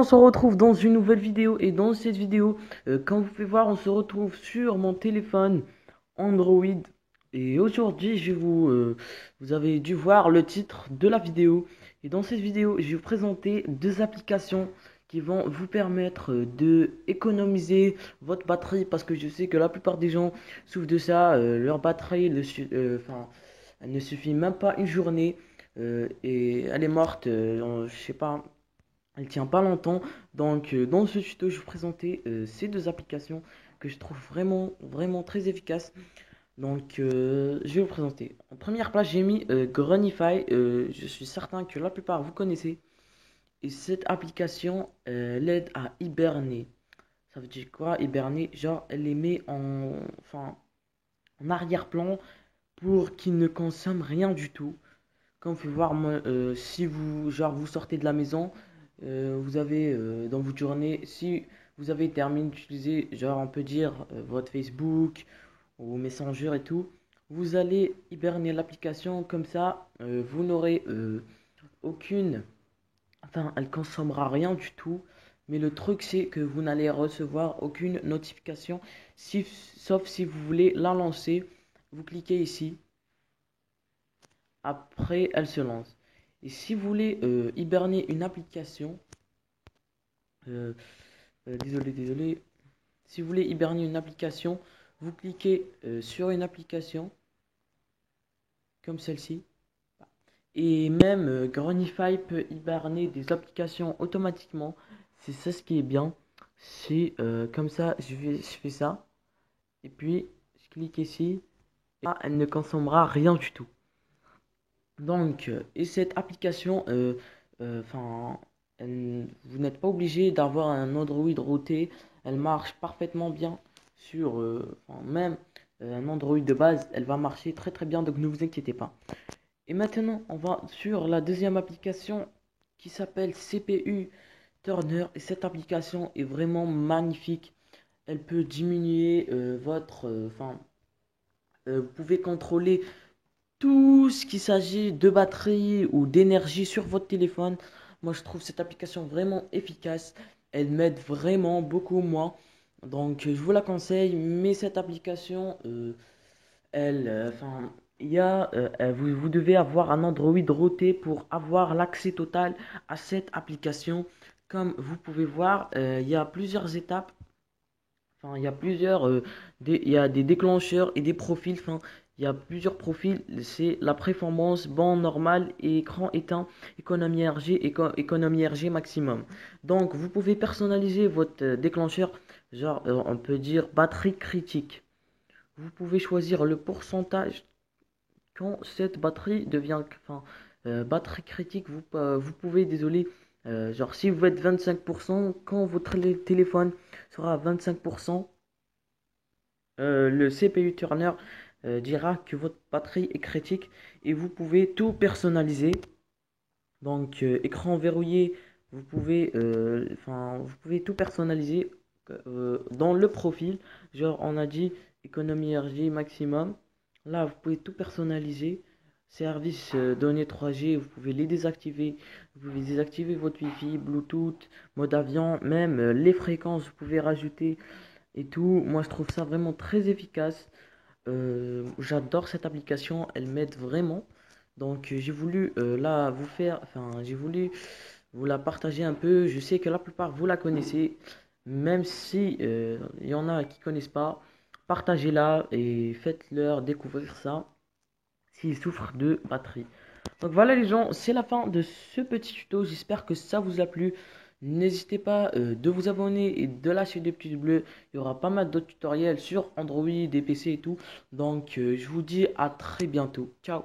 on se retrouve dans une nouvelle vidéo et dans cette vidéo, comme vous pouvez voir, on se retrouve sur mon téléphone Android et aujourd'hui, vous avez dû voir le titre de la vidéo et dans cette vidéo, je vais vous présenter deux applications qui vont vous permettre de économiser votre batterie parce que je sais que la plupart des gens souffrent de ça, leur batterie, elle ne suffit même pas une journée et elle est morte, je sais pas. Elle tient pas longtemps. Donc, dans ce tuto, je vais vous présenter ces deux applications que je trouve vraiment très efficaces. Donc, je vais vous présenter. En première place, j'ai mis Grunify. Je suis certain que la plupart vous connaissez. Et cette application l'aide à hiberner. Ça veut dire quoi, hiberner? Genre, elle les met en arrière-plan pour qu'ils ne consomment rien du tout. Comme vous pouvez voir, moi, si vous sortez de la maison, vous avez dans votre journée, si vous avez terminé d'utiliser, genre on peut dire votre Facebook ou Messenger et tout, vous allez hiberner l'application comme ça, vous n'aurez aucune, elle consommera rien du tout. Mais le truc c'est que vous n'allez recevoir aucune notification, sauf si vous voulez la lancer. Vous cliquez ici. Après, elle se lance. Et si vous voulez hiberner une application, euh, désolé. Si vous voulez hiberner une application, vous cliquez sur une application comme celle-ci. Et même Gronify peut hiberner des applications automatiquement. C'est ça ce qui est bien. C'est comme ça, je fais ça. Et puis, je clique ici. Et là, elle ne consommera rien du tout. Donc, et cette application, vous n'êtes pas obligé d'avoir un Android routé. Elle marche parfaitement bien sur, même un Android de base, elle va marcher très bien. Donc, ne vous inquiétez pas. Et maintenant, on va sur la deuxième application qui s'appelle CPU Turner. Et cette application est vraiment magnifique. Elle peut diminuer vous pouvez contrôler tout ce qui s'agit de batterie ou d'énergie sur votre téléphone. Moi, je trouve cette application vraiment efficace. Elle m'aide vraiment beaucoup, moi. Donc, je vous la conseille. Mais cette application, elle, il y a, vous devez avoir un Android routé pour avoir l'accès total à cette application. Comme vous pouvez voir, il y a plusieurs étapes. Il y a il y a des déclencheurs et des profils. Il y a plusieurs profils. C'est la performance, bande normale et écran éteint, économie énergie maximum. Donc, vous pouvez personnaliser votre déclencheur. Genre, on peut dire batterie critique. Vous pouvez choisir le pourcentage quand cette batterie devient, batterie critique. Vous pouvez, désolé, genre si vous êtes 25%, quand votre téléphone sera à 25%, le CPU Turner dira que votre batterie est critique et vous pouvez tout personnaliser. Donc écran verrouillé, vous pouvez tout personnaliser dans le profil. Genre on a dit économie énergie maximum. Là vous pouvez tout personnaliser. Service données 3G, vous pouvez les désactiver. Vous pouvez désactiver votre Wi-Fi, Bluetooth, mode avion, même les fréquences, vous pouvez rajouter et tout. Moi, je trouve ça vraiment très efficace. J'adore cette application, elle m'aide vraiment. Donc, j'ai voulu j'ai voulu vous la partager un peu. Je sais que la plupart vous la connaissez, même si il y en a qui connaissent pas. Partagez-la et faites-leur découvrir ça s'ils souffrent de batterie. Donc voilà les gens, c'est la fin de ce petit tuto. J'espère que ça vous a plu. N'hésitez pas de vous abonner et de lâcher des petits bleus. Il y aura pas mal d'autres tutoriels sur Android, des PC et tout. Donc je vous dis à très bientôt. Ciao.